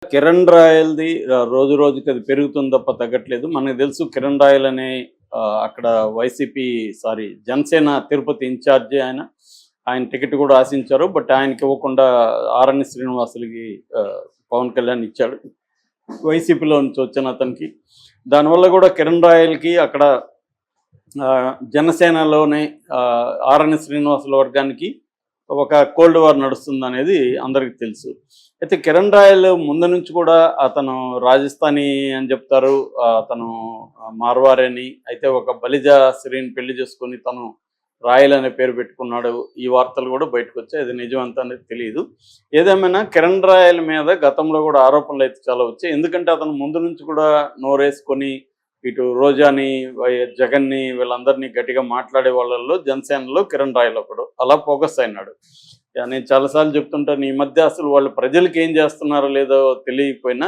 కిరణ్ రాయల్‌ది రోజు రోజుకి అది పెరుగుతుంది తప్ప తగ్గట్లేదు. మనకు తెలుసు కిరణ్ రాయల్ అనే అక్కడ వైసీపీ జనసేన తిరుపతి ఇన్ఛార్జి ఆయన. ఆయన టికెట్ కూడా ఆశించారు. బట్ ఆయనకి ఇవ్వకుండా ఆరణి శ్రీనివాసులకి పవన్ కళ్యాణ్ ఇచ్చాడు. వైసీపీలో నుంచి వచ్చిన అతనికి. దానివల్ల కూడా కిరణ్ రాయల్‌కి అక్కడ జనసేనలోనే ఆరణి శ్రీనివాసుల వర్గానికి ఒక కోల్డ్ వార్ నడుస్తుందనేది అందరికీ తెలుసు. అయితే కిరణ్ రాయల్ ముందు నుంచి కూడా అతను రాజస్థానీ అని చెప్తారు, అతను మార్వారి అని. అయితే ఒక బలిజ స్త్రీని పెళ్లి చేసుకొని తను రాయల్ అనే పేరు పెట్టుకున్నాడు. ఈ వార్తలు కూడా బయటకు వచ్చాయి. అది నిజం అంత అనేది తెలియదు. ఏదేమైనా కిరణ్ రాయల్ మీద గతంలో కూడా ఆరోపణలు అయితే చాలా వచ్చాయి. ఎందుకంటే అతను ముందు నుంచి కూడా నోరేసుకొని ఇటు రోజాని, జగన్ని, వీళ్ళందరినీ గట్టిగా మాట్లాడే వాళ్ళల్లో జనసేనలో కిరణ్ రాయల్ ఒకడు. అలా ఫోకస్ అయినాడు. నేను చాలాసార్లు చెప్తుంటాను, ఈ మధ్య అసలు వాళ్ళు ప్రజలకు ఏం చేస్తున్నారో లేదో తెలియకపోయినా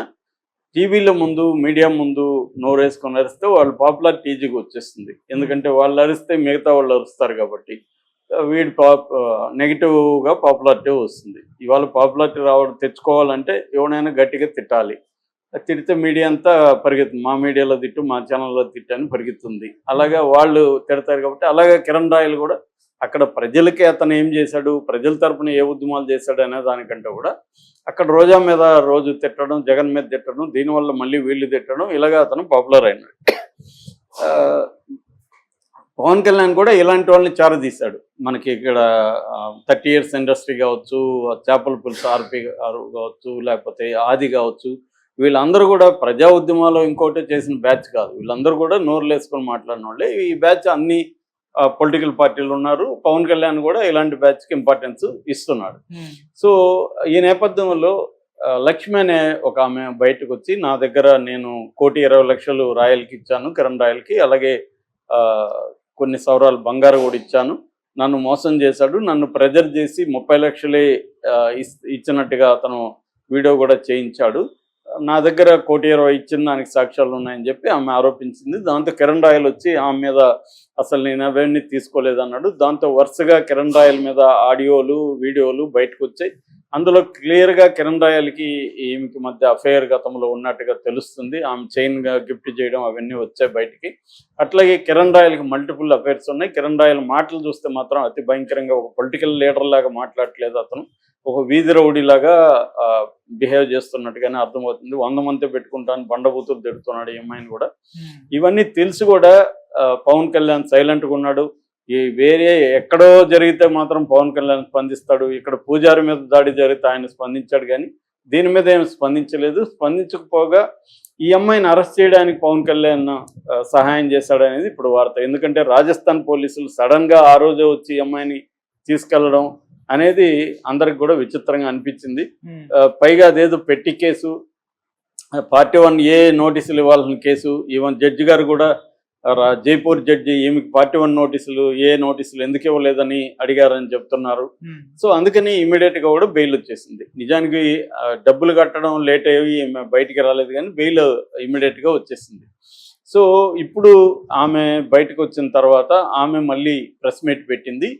టీవీల ముందు, మీడియా ముందు నోరేసుకొని అరిస్తే వాళ్ళు పాపులారిటీ ఈజీగా వచ్చేస్తుంది. ఎందుకంటే వాళ్ళు అరిస్తే మిగతా వాళ్ళు అరుస్తారు కాబట్టి వీడి నెగిటివ్గా పాపులారిటీ వస్తుంది. ఇవాళ పాపులారిటీ తెచ్చుకోవాలంటే ఎవడైనా గట్టిగా తిట్టాలి. తిడితే మీడియా అంతా పరిగెత్తుంది. మా మీడియాలో తిట్టు, మా ఛానల్లో తిట్టు అని పరిగెత్తుంది. అలాగా వాళ్ళు తిడతారు కాబట్టి అలాగే కిరణ్ రాయల్ కూడా అక్కడ ప్రజలకి అతను ఏం చేశాడు, ప్రజల తరపున ఏ ఉద్యమాలు చేశాడు అనే దానికంటే కూడా అక్కడ రోజా మీద రోజు తిట్టడం, జగన్ మీద తిట్టడం, దీనివల్ల మళ్ళీ వీళ్ళు తిట్టడం, ఇలాగా అతను పాపులర్ అయినాడు. పవన్ కళ్యాణ్ కూడా ఇలాంటి వాళ్ళని చారదీశాడు. మనకి ఇక్కడ 30 years ఇండస్ట్రీ కావచ్చు, చేపల పులుసు ఆర్పి గారు కావచ్చు, లేకపోతే ఆది కావచ్చు, వీళ్ళందరూ కూడా ప్రజా ఉద్యమాలు ఇంకోటి చేసిన బ్యాచ్ కాదు. వీళ్ళందరూ కూడా నోర్లు వేసుకొని మాట్లాడిన వాళ్ళే. ఈ బ్యాచ్ అన్ని పొలిటికల్ పార్టీలు ఉన్నారు. పవన్ కళ్యాణ్ కూడా ఇలాంటి బ్యాచ్కి ఇంపార్టెన్స్ ఇస్తున్నాడు. సో ఈ నేపథ్యంలో లక్ష్మి అనే ఒక ఆమె బయటకు వచ్చి, నా దగ్గర నేను 1,20,00,000 రాయల్కి ఇచ్చాను, కిరణ్ రాయల్కి, అలాగే కొన్ని సవరాలు బంగారు కూడా ఇచ్చాను, నన్ను మోసం చేశాడు, నన్ను ప్రెజర్ చేసి 30 లక్షలే ఇచ్చినట్టుగా అతను వీడియో కూడా చేయించాడు, నా దగ్గర 1,20,00,000 ఇచ్చిన దానికి సాక్ష్యాలు ఉన్నాయని చెప్పి ఆమె ఆరోపించింది. దాంతో కిరణ్ రాయల్ వచ్చి ఆమె మీద అసలు నేను అవన్నీ తీసుకోలేదన్నాడు. దాంతో వరుసగా కిరణ్ రాయల్ మీద ఆడియోలు, వీడియోలు బయటకు వచ్చాయి. అందులో క్లియర్గా కిరణ్ రాయల్కి ఈమెకి మధ్య అఫైర్ గతంలో ఉన్నట్టుగా తెలుస్తుంది. ఆమె చైన్గా గిఫ్ట్ చేయడం అవన్నీ వచ్చాయి బయటికి. అట్లాగే కిరణ్ రాయల్కి మల్టిపుల్ అఫైర్స్ ఉన్నాయి. కిరణ్ రాయల్ మాటలు చూస్తే మాత్రం అతి భయంకరంగా, ఒక పొలిటికల్ లీడర్ లాగా మాట్లాడట్లేదు అతను, ఒక వీధి రౌడీలాగా బిహేవ్ చేస్తున్నట్టుగానే అర్థమవుతుంది. 100 మంది పెట్టుకుంటాను బండబూతులు తిడుతున్నాడు ఈ అమ్మాయిని కూడా. ఇవన్నీ తెలిసి కూడా పవన్ కళ్యాణ్ సైలెంట్గా ఉన్నాడు. ఈ వేరే ఎక్కడో జరిగితే మాత్రం పవన్ కళ్యాణ్ స్పందిస్తాడు. ఇక్కడ పూజారి మీద దాడి జరిగితే ఆయన స్పందించాడు, కానీ దీని మీద ఏమి స్పందించలేదు. స్పందించకపోగా ఈ అమ్మాయిని అరెస్ట్ చేయడానికి పవన్ కళ్యాణ్ సహాయం చేశాడనేది ఇప్పుడు వార్త. ఎందుకంటే రాజస్థాన్ పోలీసులు సడన్గా ఆ రోజే వచ్చి ఈ అమ్మాయిని తీసుకెళ్లడం అనేది అందరికి కూడా విచిత్రంగా అనిపించింది. పైగా అదేదో పెట్టి కేసు, Part 1A నోటీసులు ఇవ్వాల్సిన కేసు. ఈవెన్ జడ్జి గారు కూడా, జైపూర్ జడ్జి, ఈమెకి Part 1 నోటీసులు, ఏ నోటీసులు ఎందుకు ఇవ్వలేదని అడిగారని చెప్తున్నారు. సో అందుకని ఇమీడియట్గా కూడా బెయిల్ వచ్చేసింది. నిజానికి డబ్బులు కట్టడం లేట్ అయ్యి బయటికి రాలేదు, కానీ బెయిల్ ఇమీడియట్గా వచ్చేసింది. సో ఇప్పుడు ఆమె బయటకు వచ్చిన తర్వాత ఆమె మళ్ళీ ప్రెస్ మీట్ పెట్టింది.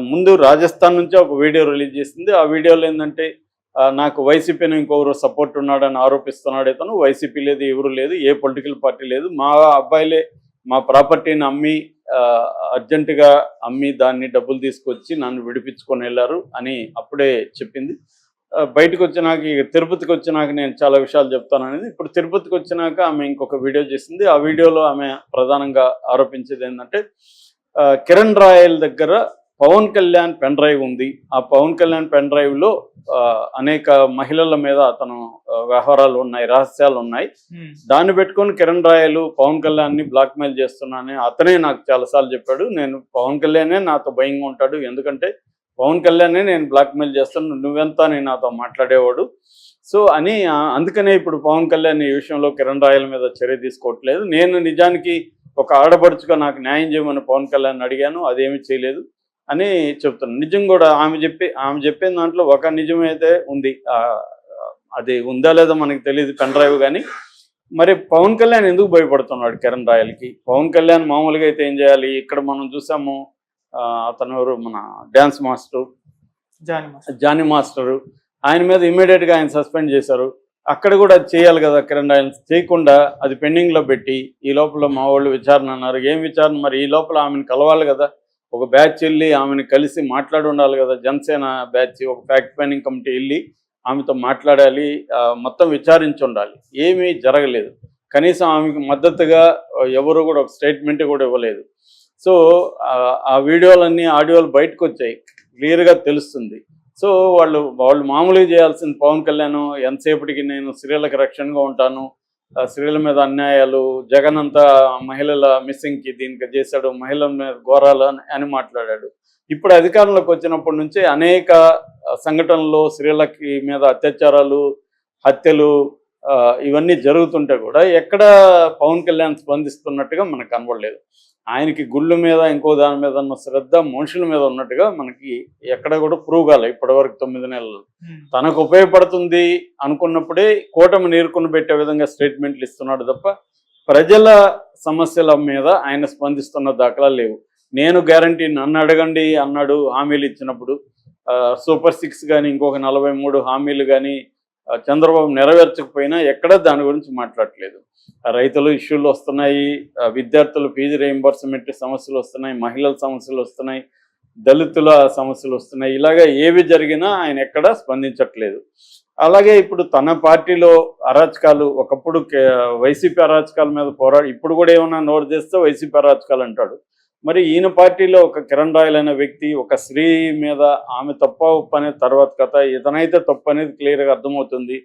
ముందు రాజస్థాన్ నుంచి ఒక వీడియో రిలీజ్ చేసింది. ఆ వీడియోలో ఏంటంటే, నాకు వైసీపీని ఇంకొకరు సపోర్ట్ ఉన్నాడని ఆరోపిస్తున్నాడు ఇతను. వైసీపీ లేదు, ఎవరు లేదు, ఏ పొలిటికల్ పార్టీ లేదు, మా అబ్బాయిలే మా ప్రాపర్టీని అమ్మి అర్జెంటుగా అమ్మి దాన్ని డబ్బులు తీసుకొచ్చి నన్ను విడిపించుకొని వెళ్ళారు అని అప్పుడే చెప్పింది. బయటకు వచ్చినాక, తిరుపతికి వచ్చినాక నేను చాలా విషయాలు చెప్తాను అనేది. ఇప్పుడు తిరుపతికి వచ్చినాక ఆమె ఇంకొక వీడియో చేసింది. ఆ వీడియోలో ఆమె ప్రధానంగా ఆరోపించేది ఏంటంటే, కిరణ్ రాయల్ దగ్గర పవన్ కళ్యాణ్ పెన్ డ్రైవ్ ఉంది. ఆ పవన్ కళ్యాణ్ పెన్ డ్రైవ్లో అనేక మహిళల మీద అతను వ్యవహారాలు ఉన్నాయి, రహస్యాలు ఉన్నాయి. దాన్ని పెట్టుకొని కిరణ్ రాయల్ పవన్ కళ్యాణ్ని బ్లాక్మెయిల్ చేస్తున్నానని అతనే నాకు చాలాసార్లు చెప్పాడు. నేను పవన్ కళ్యాణే నాతో భయంగా ఉంటాడు, ఎందుకంటే పవన్ కళ్యాణ్నే నేను బ్లాక్మెయిల్ చేస్తాను, నువ్వెంత నేను నాతో మాట్లాడేవాడు. సో అని అందుకనే ఇప్పుడు పవన్ కళ్యాణ్ ఈ విషయంలో కిరణ్ రాయల్ మీద చర్య తీసుకోవట్లేదు. నేను నిజానికి ఒక ఆడపడుచుగా నాకు న్యాయం చేయమని పవన్ కళ్యాణ్ అడిగాను, అదేమీ చేయలేదు అని చెప్తున్నాను. నిజం కూడా ఆమె చెప్పిన దాంట్లో ఒక నిజమైతే ఉంది. అది ఉందా లేదా మనకి తెలియదు, పెన్ డ్రైవ్. కానీ మరి పవన్ కళ్యాణ్ ఎందుకు భయపడుతున్నాడు కిరణ్ రాయల్కి? పవన్ కళ్యాణ్ మామూలుగా అయితే ఏం చేయాలి? ఇక్కడ మనం చూసాము, అతను ఎవరు, మన డ్యాన్స్ మాస్టరు జానీ మాస్టరు, ఆయన మీద ఇమ్మీడియట్గా ఆయన సస్పెండ్ చేశారు. అక్కడ కూడా అది చేయాలి కదా కిరణ్ రాయల్స్, చేయకుండా అది పెండింగ్లో పెట్టి ఈ లోపల మా వాళ్ళు విచారణ అన్నారు. ఏం విచారణ? మరి ఈ లోపల ఆమెను కలవాలి కదా, ఒక బ్యాచ్ వెళ్ళి ఆమెను కలిసి మాట్లాడి ఉండాలి కదా, జనసేన బ్యాచ్ ఒక ఫ్యాక్ట్ ఫైండింగ్ కమిటీ వెళ్ళి ఆమెతో మాట్లాడాలి, మొత్తం విచారించి ఉండాలి. ఏమీ జరగలేదు. కనీసం ఆమెకు మద్దతుగా ఎవరు కూడా ఒక స్టేట్మెంట్ కూడా ఇవ్వలేదు. సో ఆ వీడియోలన్నీ ఆడియోలు బయటకు వచ్చాయి, క్లియర్గా తెలుస్తుంది. సో వాళ్ళు మామూలుగా చేయాల్సింది పవన్ కళ్యాణ్ ఎంతసేపటికి నేను స్త్రీలకు రక్షణగా ఉంటాను, స్త్రీల మీద అన్యాయాలు, జగన్ అంతా మహిళల మిస్సింగ్కి దీనికి చేశాడు, మహిళల మీద ఘోరాలు అని మాట్లాడాడు. ఇప్పుడు అధికారంలోకి వచ్చినప్పటి నుంచి అనేక సంఘటనలు, స్త్రీలకి మీద అత్యాచారాలు, హత్యలు ఇవన్నీ జరుగుతుంటే కూడా ఎక్కడ పవన్ కళ్యాణ్ స్పందిస్తున్నట్టుగా మనకు కనబడలేదు. ఆయనకి గుళ్ళు మీద ఇంకో దాని మీద ఉన్న శ్రద్ధ మనుషుల మీద ఉన్నట్టుగా మనకి ఎక్కడ కూడా ప్రూవ్ కాలే ఇప్పటివరకు 9 నెలలు. తనకు ఉపయోగపడుతుంది అనుకున్నప్పుడే కూటమి నీరుకుని పెట్టే విధంగా స్టేట్మెంట్లు ఇస్తున్నాడు తప్ప ప్రజల సమస్యల మీద ఆయన స్పందిస్తున్న దాఖలాలు లేవు. నేను గ్యారంటీ నన్ను అడగండి అన్నాడు హామీలు ఇచ్చినప్పుడు. సూపర్ 6 కానీ ఇంకొక 43 హామీలు కానీ చంద్రబాబు నెరవేర్చకపోయినా ఎక్కడ దాని గురించి మాట్లాడట్లేదు. రైతులు ఇష్యూలు వస్తున్నాయి, విద్యార్థుల ఫీజు రీయింబర్స్మెంట్ సమస్యలు వస్తున్నాయి, మహిళల సమస్యలు వస్తున్నాయి, దళితుల సమస్యలు వస్తున్నాయి. ఇలాగా ఏవి జరిగినా ఆయన ఎక్కడా స్పందించట్లేదు. అలాగే ఇప్పుడు తన పార్టీలో అరాచకాలు, ఒకప్పుడు వైసీపీ అరాచకాల మీద పోరాడు, ఇప్పుడు కూడా ఏమన్నా నోరు చేస్తే వైసీపీ అరాచకాలు అంటాడు. మరి ఈయన పార్టీలో ఒక కిరణ్ రాయల్ అనే వ్యక్తి ఒక స్త్రీ మీద ఆమె తప్ప ఒప్పు అనేది తర్వాత కథ, ఇతనైతే తప్పు అనేది క్లియర్గా అర్థమవుతుంది.